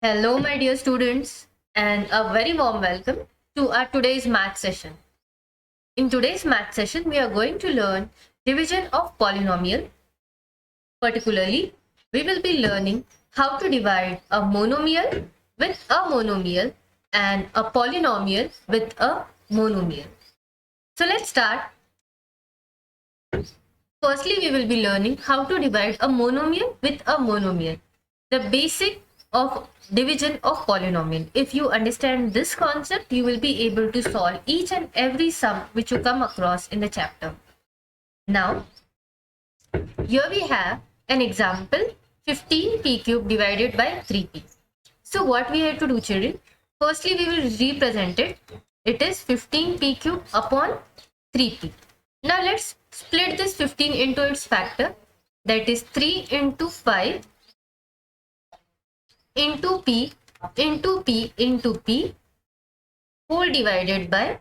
Hello, my dear students, and a very warm welcome to our today's math session. In today's math session, we are going to learn division of polynomial. Particularly, we will be learning how to divide a monomial with a monomial and a polynomial with a monomial. So let's start. Firstly, we will be learning how to divide a monomial with a monomial. The basic of division of polynomial. If you understand this concept, you will be able to solve each and every sum which you come across in the chapter. Now, here we have an example 15p cube divided by 3p. So what we have to do, children? Firstly, we will represent it. It is 15p cube upon 3p. Now let's split this 15 into its factor, that is 3 into 5 into p into p into p whole divided by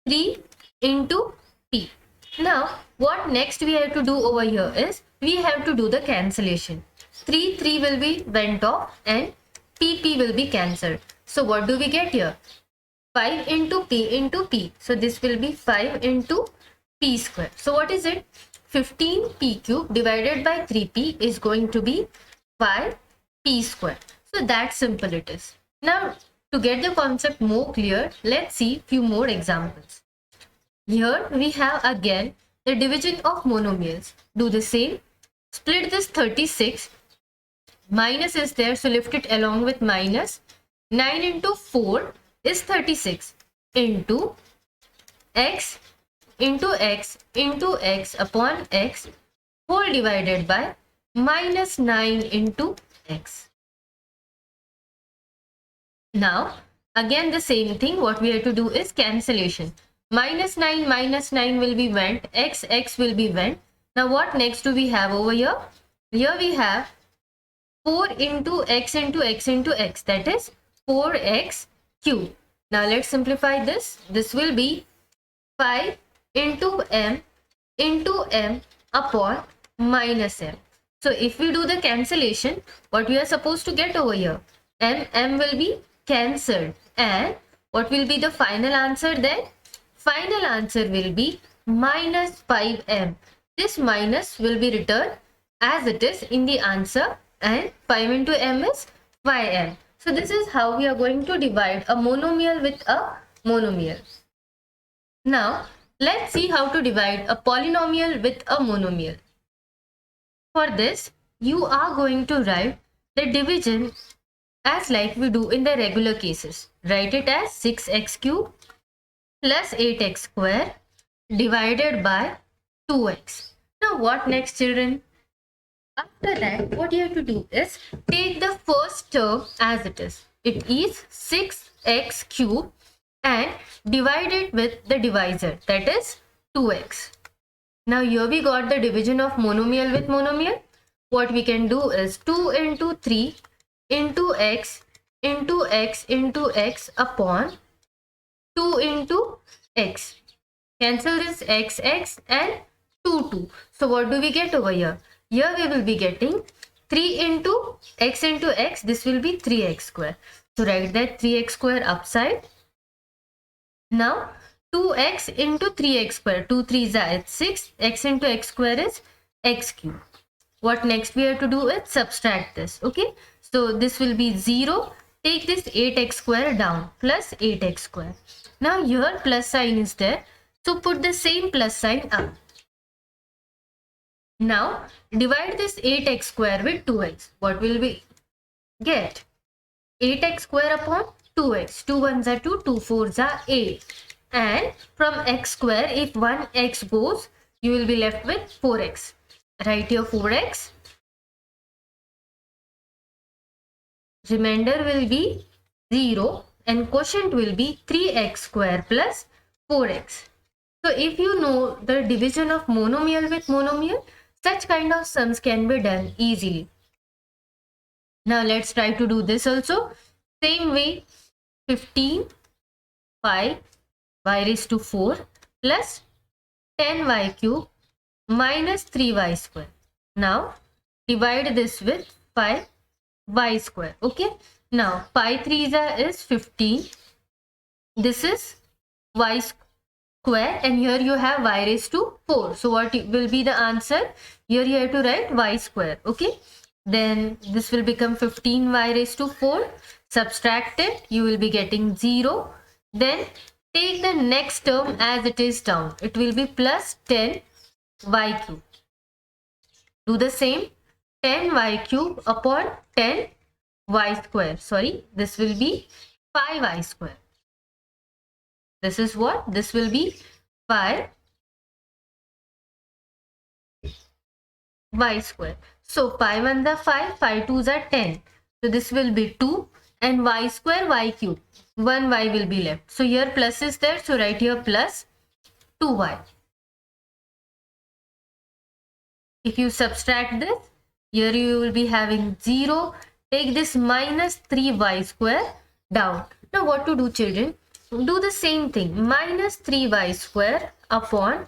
3 into p. Now what next we have to do over here is we have to do the cancellation. 3 will be went off and p will be cancelled. So what do we get here? 5 into p. So this will be 5 into p square. So what is it? 15p cube divided by 3p is going to be 5p square. So that simple it is. Now to get the concept more clear, let's see few more examples. Here we have again the division of monomials. Do the same. Split this 36. Minus is there, so lift it along with minus. 9 into 4 is 36 into x into x into x upon x whole divided by minus 9 into x. Now again the same thing, what we have to do is cancellation. Minus 9 will be went, x will be went. Now what next do we have over here? Here we have 4 into x into x into x, that is 4x cube. Now let's simplify this. This will be 5 into m upon minus m. So if we do the cancellation, what we are supposed to get over here? M will be cancelled, and what will be the final answer then? Final answer will be minus 5m. This minus will be returned as it is in the answer, and 5 into m is 5m. So this is how we are going to divide a monomial with a monomial. Now let's see how to divide a polynomial with a monomial. For this, you are going to write the division as like we do in the regular cases. Write it as 6x cube plus 8x square divided by 2x. Now what next, children? After that, what you have to do is take the first term as it is. It is 6x cube and divide it with the divisor, that is 2x. Now here we got the division of monomial with monomial. What we can do is 2 into 3 into x into x into x upon 2 into x. Cancel this x and 2. So what do we get over here? Here we will be getting 3 into x, this will be 3x square. So write that 3x square upside. Now 2x into 3x square, 2 3s are 6, x into x square is x cube. What next we have to do is subtract this, okay? So this will be 0, take this 8x square down, plus 8x square. Now here plus sign is there, so put the same plus sign up. Now divide this 8x square with 2x. What will we get? 8x square upon 2x. 2 1s are 2, 2 4s are 8. And from x square, if one x goes, you will be left with 4x. Write here 4x. Remainder will be 0 and quotient will be 3x square plus 4x. So if you know the division of monomial with monomial, such kind of sums can be done easily. Now let's try to do this also. Same way, 15 5 y raised to 4 plus 10y cube minus 3y square. Now divide this with 5. y square. Okay, now pi 3 is 15. This is y square, and here you have y raised to 4. So what will be the answer? Here you have to write y square. Okay, then this will become 15y raised to 4. Subtract it, you will be getting 0. Then take the next term as it is down. It will be plus 10y cube. Do the same. 10y cube upon 10y square. Sorry, this will be 5y square. This is what? This will be 5y square. So pi 1s are 5, pi 2s are 10. So this will be 2, and y square y cube. 1y will be left. So here plus is there. So write here plus 2y. If you subtract this, here you will be having 0. Take this minus 3y square down. Now what to do, children? Do the same thing. Minus 3y square upon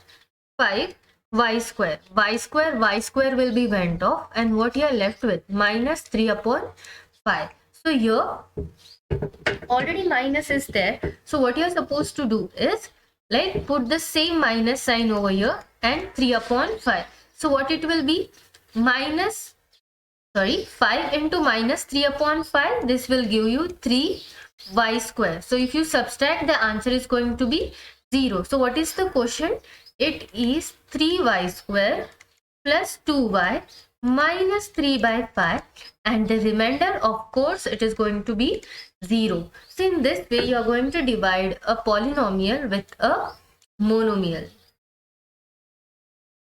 5y square. Y square will be went off. And what you are left with? Minus 3 upon 5. So here already minus is there. So what you are supposed to do is like put the same minus sign over here and 3 upon 5. So what it will be? 5 into minus 3 upon 5. This will give you 3y square. So if you subtract, the answer is going to be 0. So what is the quotient? It is 3y square plus 2y minus 3 by 5, and the remainder, of course, it is going to be 0. So in this way, you are going to divide a polynomial with a monomial.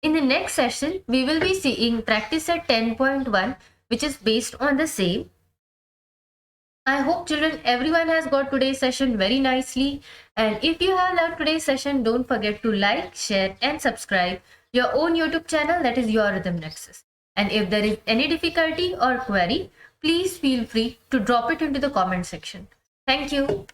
In the next session, we will be seeing practice set 10.1, which is based on the same. I hope, children, everyone has got today's session very nicely. And if you have loved today's session, don't forget to like, share and subscribe your own YouTube channel, that is Your Rhythm Nexus. And if there is any difficulty or query, please feel free to drop it into the comment section. Thank you.